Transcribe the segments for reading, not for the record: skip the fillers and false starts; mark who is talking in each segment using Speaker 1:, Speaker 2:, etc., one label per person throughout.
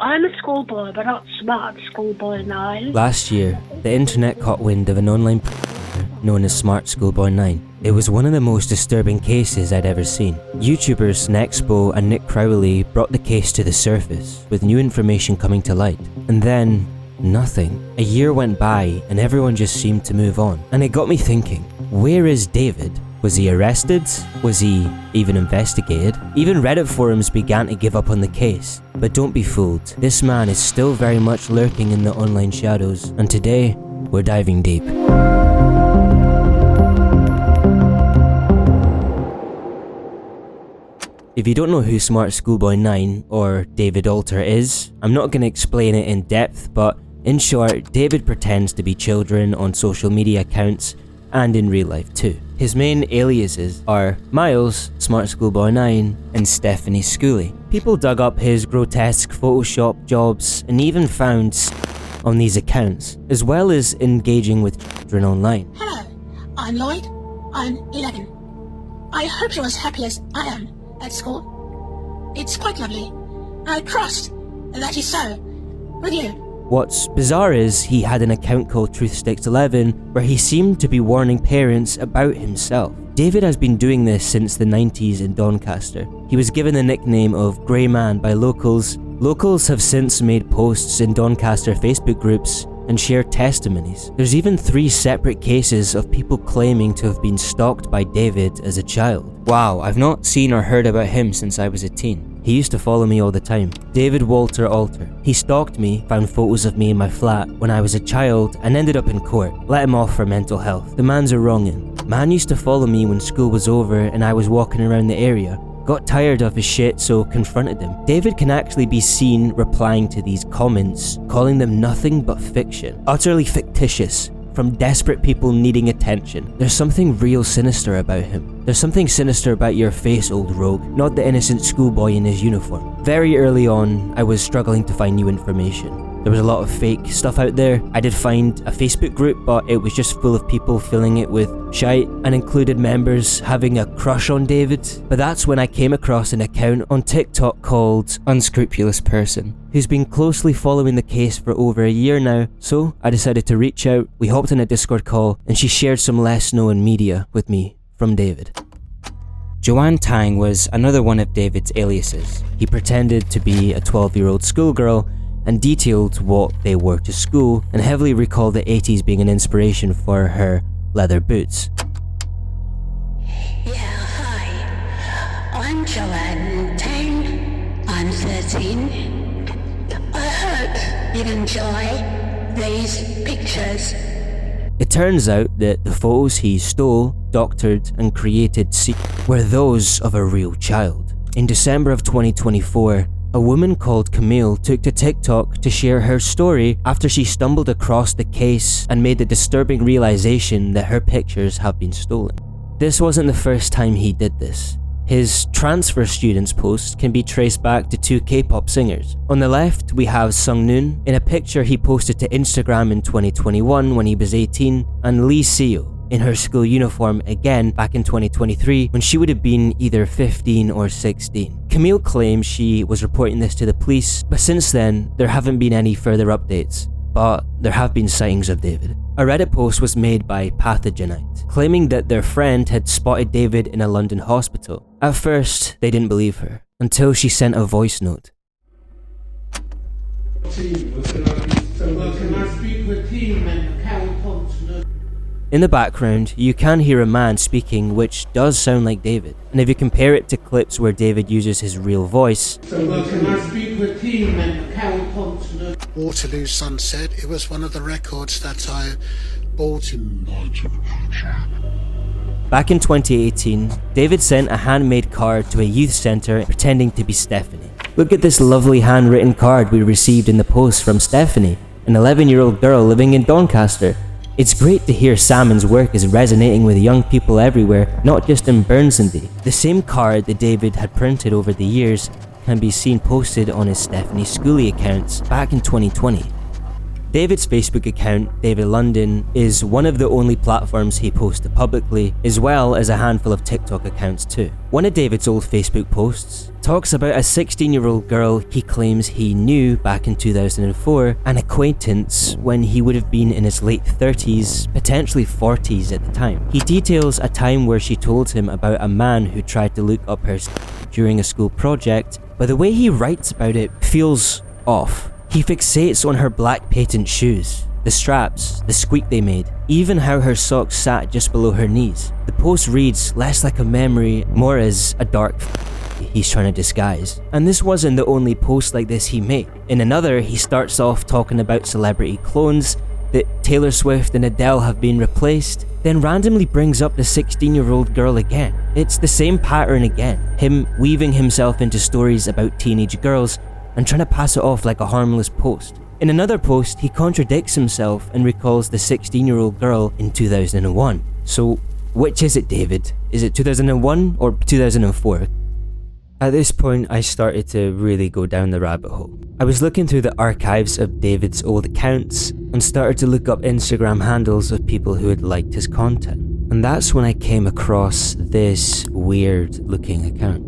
Speaker 1: I'm a schoolboy, but not smart schoolboy9.
Speaker 2: Last year, the internet caught wind of an online known as smartschoolboy9. It was one of the most disturbing cases I'd ever seen. YouTubers Nexpo and Nick Crowley brought the case to the surface, with new information coming to light. And then, nothing. A year went by and everyone just seemed to move on. And it got me thinking, where is David? Was he arrested? Was he even investigated? Even Reddit forums began to give up on the case. But don't be fooled, this man is still very much lurking in the online shadows, and today, we're diving deep. If you don't know who smartschoolboy9 or David Alter is, I'm not going to explain it in depth, but in short, David pretends to be children on social media accounts and in real life too. His main aliases are Miles, smartschoolboy9, and Stephanie Schoolie. People dug up his grotesque Photoshop jobs and even found on these accounts, as well as engaging with children online.
Speaker 3: Hello, I'm Lloyd. I'm 11. I hope you're as happy as I am at school. It's quite lovely. I trust that is so with you.
Speaker 2: What's bizarre is he had an account called TruthSticks11 where he seemed to be warning parents about himself. David has been doing this since the 90s in Doncaster. He was given the nickname of Grey Man by locals. Locals have since made posts in Doncaster Facebook groups and shared testimonies. There's even 3 separate cases of people claiming to have been stalked by David as a child. Wow, I've not seen or heard about him since I was a teen. He used to follow me all the time. David Walter Alter. He stalked me, found photos of me in my flat when I was a child, and ended up in court. Let him off for mental health. The man's a wrong'un. Man used to follow me when school was over and I was walking around the area. Got tired of his shit, so confronted him. David can actually be seen replying to these comments, calling them nothing but fiction. Utterly fictitious. From desperate people needing attention. There's something real sinister about him. There's something sinister about your face, old rogue, not the innocent schoolboy in his uniform. Very early on, I was struggling to find new information. There was a lot of fake stuff out there. I did find a Facebook group, but it was just full of people filling it with shite and included members having a crush on David. But that's when I came across an account on TikTok called Unscrupulous Person, who's been closely following the case for over a year now, so I decided to reach out. We hopped on a Discord call and she shared some less known media with me from David. Joanne Tang was another one of David's aliases. He pretended to be a 12-year-old schoolgirl and detailed what they wore to school and heavily recalled the 80s being an inspiration for her leather boots.
Speaker 3: Yeah, hi. I'm Joanne Tang. I'm 13. I hope you enjoy these pictures.
Speaker 2: It turns out that the photos he stole, doctored, and created were those of a real child. In December of 2024, a woman called Camille took to TikTok to share her story after she stumbled across the case and made the disturbing realization that her pictures have been stolen. This wasn't the first time he did this. His transfer students post can be traced back to 2 K-pop singers. On the left, we have Sungnoon in a picture he posted to Instagram in 2021 when he was 18, and Lee Seo in her school uniform again back in 2023 when she would have been either 15 or 16. Camille claims she was reporting this to the police, but since then, there haven't been any further updates. But there have been sightings of David. A Reddit post was made by Pathogenite, claiming that their friend had spotted David in a London hospital. At first, they didn't believe her, until she sent a voice note. In the background, you can hear a man speaking which does sound like David, and if you compare it to clips where David uses his real voice,
Speaker 4: Waterloo Sunset, it was one of the records that I bought in
Speaker 2: back in 2018, David sent a handmade card to a youth centre pretending to be Stephanie. Look at this lovely handwritten card we received in the post from Stephanie, an 11-year-old girl living in Doncaster. It's great to hear Salmon's work is resonating with young people everywhere, not just in Burnside. The same card that David had printed over the years can be seen posted on his Stephanie Schoolie accounts back in 2020. David's Facebook account, David London, is one of the only platforms he posted publicly, as well as a handful of TikTok accounts too. One of David's old Facebook posts talks about a 16-year-old girl he claims he knew back in 2004, an acquaintance when he would have been in his late 30s, potentially 40s at the time. He details a time where she told him about a man who tried to look up her during a school project, but the way he writes about it feels off. He fixates on her black patent shoes, the straps, the squeak they made, even how her socks sat just below her knees. The post reads less like a memory, more as a dark he's trying to disguise. And this wasn't the only post like this he made. In another, he starts off talking about celebrity clones, that Taylor Swift and Adele have been replaced, then randomly brings up the 16-year-old girl again. It's the same pattern again, him weaving himself into stories about teenage girls and trying to pass it off like a harmless post. In another post, he contradicts himself and recalls the 16-year-old girl in 2001. So, which is it, David? Is it 2001 or 2004? At this point, I started to really go down the rabbit hole. I was looking through the archives of David's old accounts and started to look up Instagram handles of people who had liked his content. And that's when I came across this weird looking account.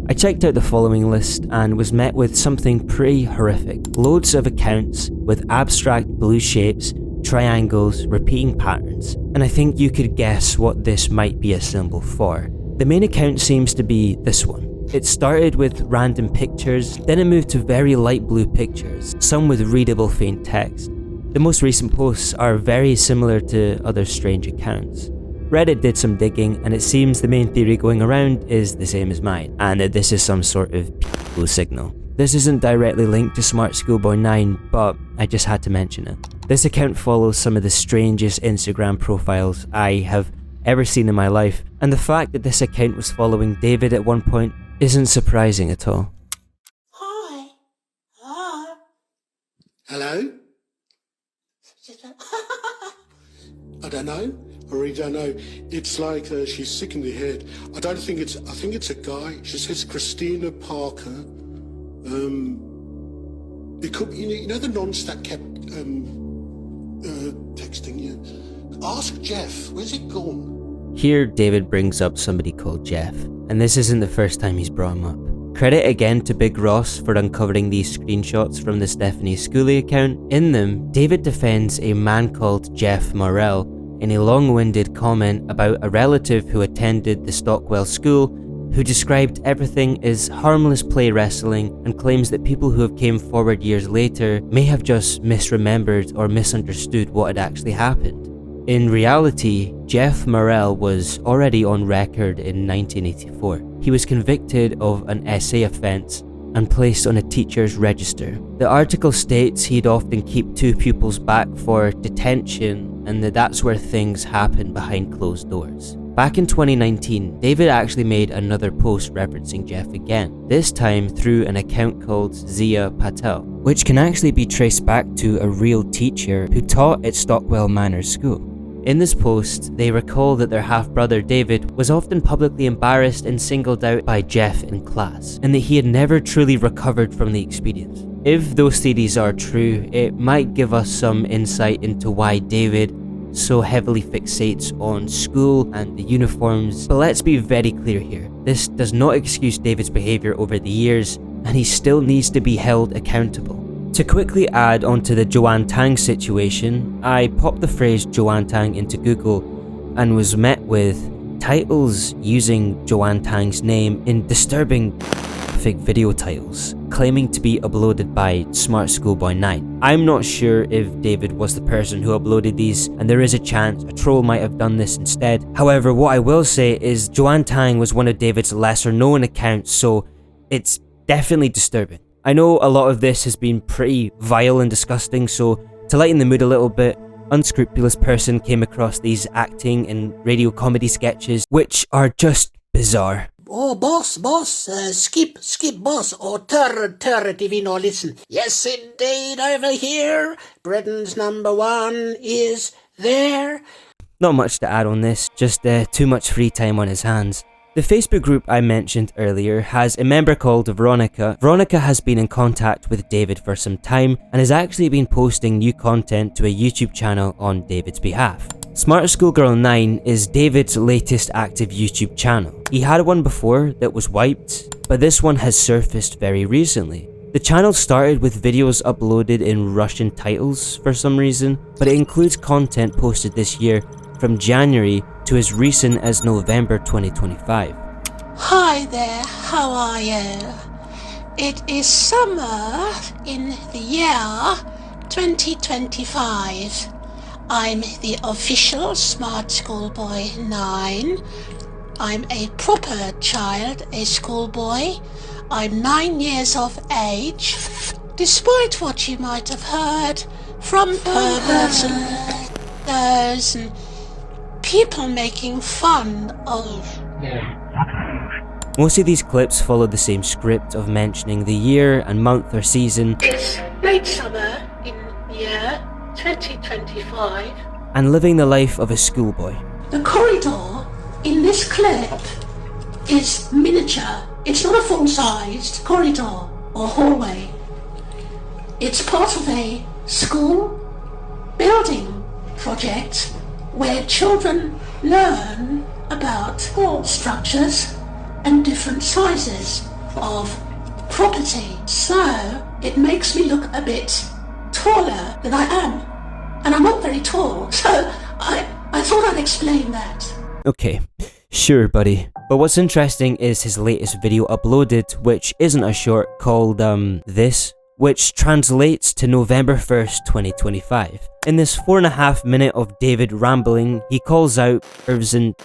Speaker 2: I checked out the following list and was met with something pretty horrific. Loads of accounts with abstract blue shapes, triangles, repeating patterns, and I think you could guess what this might be a symbol for. The main account seems to be this one. It started with random pictures, then it moved to very light blue pictures, some with readable faint text. The most recent posts are very similar to other strange accounts. Reddit did some digging, and it seems the main theory going around is the same as mine, and that this is some sort of blue signal. This isn't directly linked to smartschoolboy9, but I just had to mention it. This account follows some of the strangest Instagram profiles I have ever seen in my life, and the fact that this account was following David at one point isn't surprising at all.
Speaker 3: Hi. Hi.
Speaker 4: Hello? I don't know. I really don't know. It's like she's sick in the head. I think it's a guy. She says Christina Parker. It could, you know the nonce that kept texting you. Ask Jeff. Where's he gone?
Speaker 2: Here, David brings up somebody called Jeff, and this isn't the first time he's brought him up. Credit again to Big Ross for uncovering these screenshots from the Stephanie Schooley account. In them, David defends a man called Jeff Morrell in a long-winded comment about a relative who attended the Stockwell school, who described everything as harmless play wrestling and claims that people who have came forward years later may have just misremembered or misunderstood what had actually happened. In reality, Jeff Morrell was already on record in 1984. He was convicted of an SA offence and placed on a teacher's register. The article states he'd often keep two pupils back for detention and that's where things happen behind closed doors. Back in 2019, David actually made another post referencing Jeff again, this time through an account called Zia Patel, which can actually be traced back to a real teacher who taught at Stockwell Manor School. In this post, they recall that their half-brother David was often publicly embarrassed and singled out by Jeff in class, and that he had never truly recovered from the experience. If those theories are true, it might give us some insight into why David so heavily fixates on school and the uniforms. But let's be very clear here. This does not excuse David's behaviour over the years, and he still needs to be held accountable. To quickly add onto the Joanne Tang situation, I popped the phrase Joanne Tang into Google and was met with titles using Joanne Tang's name in disturbing video titles, claiming to be uploaded by smartschoolboy9. I'm not sure if David was the person who uploaded these, and there is a chance a troll might have done this instead. However, what I will say is Joanne Tang was one of David's lesser known accounts, so it's definitely disturbing. I know a lot of this has been pretty vile and disgusting, so to lighten the mood a little bit, Unscrupulous Person came across these acting and radio comedy sketches, which are just bizarre.
Speaker 3: Oh, boss, skip, boss, or turn TV, no listen. Yes, indeed, over here, Britain's #1 is there.
Speaker 2: Not much to add on this, just too much free time on his hands. The Facebook group I mentioned earlier has a member called Veronica. Veronica has been in contact with David for some time and has actually been posting new content to a YouTube channel on David's behalf. smartschoolboy9 is David's latest active YouTube channel. He had one before that was wiped, but this one has surfaced very recently. The channel started with videos uploaded in Russian titles for some reason, but it includes content posted this year from January to as recent as November 2025.
Speaker 3: Hi there, how are you? It is summer in the year 2025. I'm the official Smart Schoolboy 9. I'm a proper child, a schoolboy. I'm 9 years of age. Despite what you might have heard from perverts and those and people making fun of.
Speaker 2: Most of these clips follow the same script of mentioning the year and month or season.
Speaker 3: It's late summer in the year 2025.
Speaker 2: And living the life of a schoolboy.
Speaker 3: The corridor in this clip is miniature. It's not a full-sized corridor or hallway. It's part of a school building project where children learn about structures and different sizes of property. So it makes me look a bit taller than I am. And I'm not very tall, so I thought I'd explain that.
Speaker 2: Okay, sure buddy. But what's interesting is his latest video uploaded, which isn't a short, called This, which translates to November 1st, 2025. In this 4.5 minute of David rambling, he calls out pervs and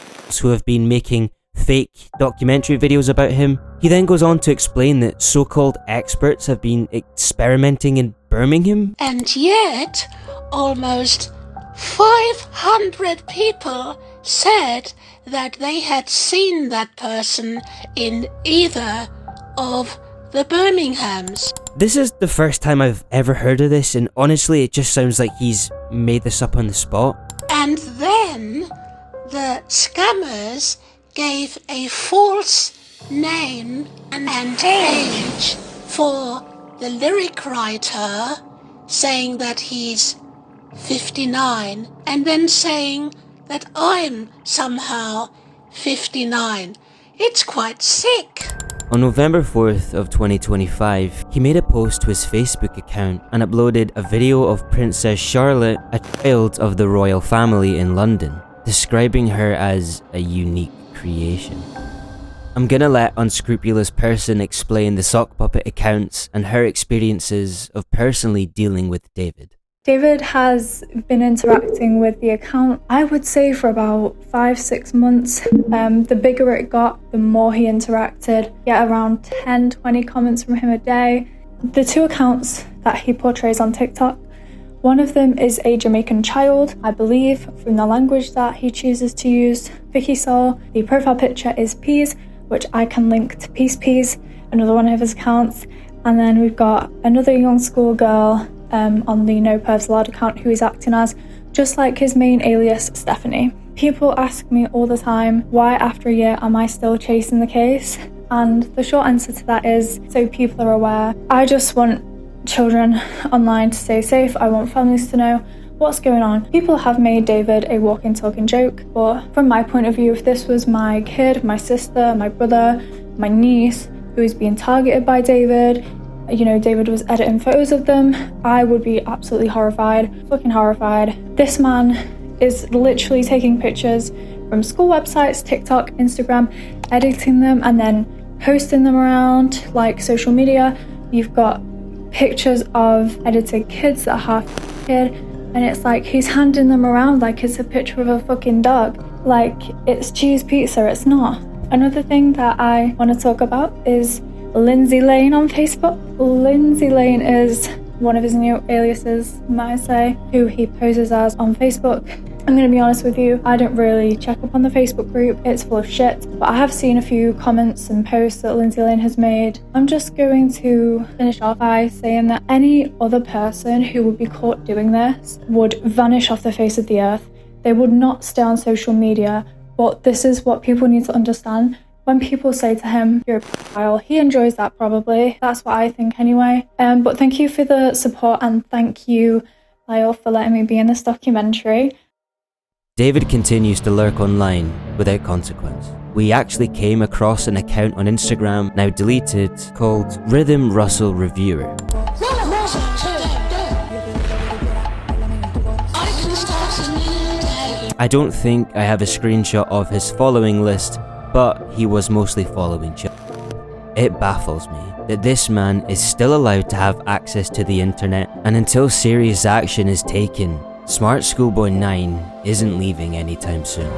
Speaker 2: who have been making fake documentary videos about him. He then goes on to explain that so-called experts have been experimenting in Birmingham.
Speaker 3: And yet, almost 500 people said that they had seen that person in either of the Birminghams.
Speaker 2: This is the first time I've ever heard of this, and honestly it just sounds like he's made this up on the spot.
Speaker 3: And then the scammers gave a false name and age for the lyric writer, saying that he's 59, and then saying that I'm somehow 59. It's quite sick.
Speaker 2: On November 4th of 2025, he made a post to his Facebook account and uploaded a video of Princess Charlotte, a child of the royal family in London, describing her as a unique creation. I'm gonna let Unscrupulous Person explain the sock puppet accounts and her experiences of personally dealing with David.
Speaker 5: David has been interacting with the account, I would say, for about 5-6 months. The bigger it got, the more he interacted. Get around 10-20 comments from him a day. The two accounts that he portrays on TikTok, one of them is a Jamaican child, I believe, from the language that he chooses to use. Vicky Soul. The profile picture is Peas, which I can link to Peas, another one of his accounts. And then we've got another young school girl on the No Pervs Allowed account who he's acting as, just like his main alias, Stephanie. People ask me all the time, why after a year am I still chasing the case? And the short answer to that is, so people are aware. I just want children online to stay safe. I want families to know what's going on. People have made David a walking, talking joke, but from my point of view, if this was my kid, my sister, my brother, my niece, who is being targeted by David, you know, David was editing photos of them, I would be absolutely horrified, fucking horrified. This man is literally taking pictures from school websites, TikTok, Instagram, editing them and then posting them around like social media. You've got pictures of edited kids that are half kid, and it's like he's handing them around like it's a picture of a fucking dog. Like it's cheese pizza, it's not. Another thing that I want to talk about is Lindsay Lane on Facebook. Lindsay Lane is one of his new aliases, might I say, who he poses as on Facebook. I'm going to be honest with you, I don't really check up on the Facebook group, it's full of shit, but I have seen a few comments and posts that Lindsay Lane has made. I'm just going to finish off by saying that any other person who would be caught doing this would vanish off the face of the earth. They would not stay on social media, but this is what people need to understand. when people say to him, "You're a pedophile," he enjoys that probably. That's what I think anyway. But thank you for the support, and thank you, Lyle, for letting me be in this documentary.
Speaker 2: David continues to lurk online without consequence. We actually came across an account on Instagram, now deleted, called Rhythm Russell Reviewer. I don't think I have a screenshot of his following list, but he was mostly following children. It baffles me that this man is still allowed to have access to the internet, and until serious action is taken, Smart Schoolboy 9 isn't leaving anytime soon.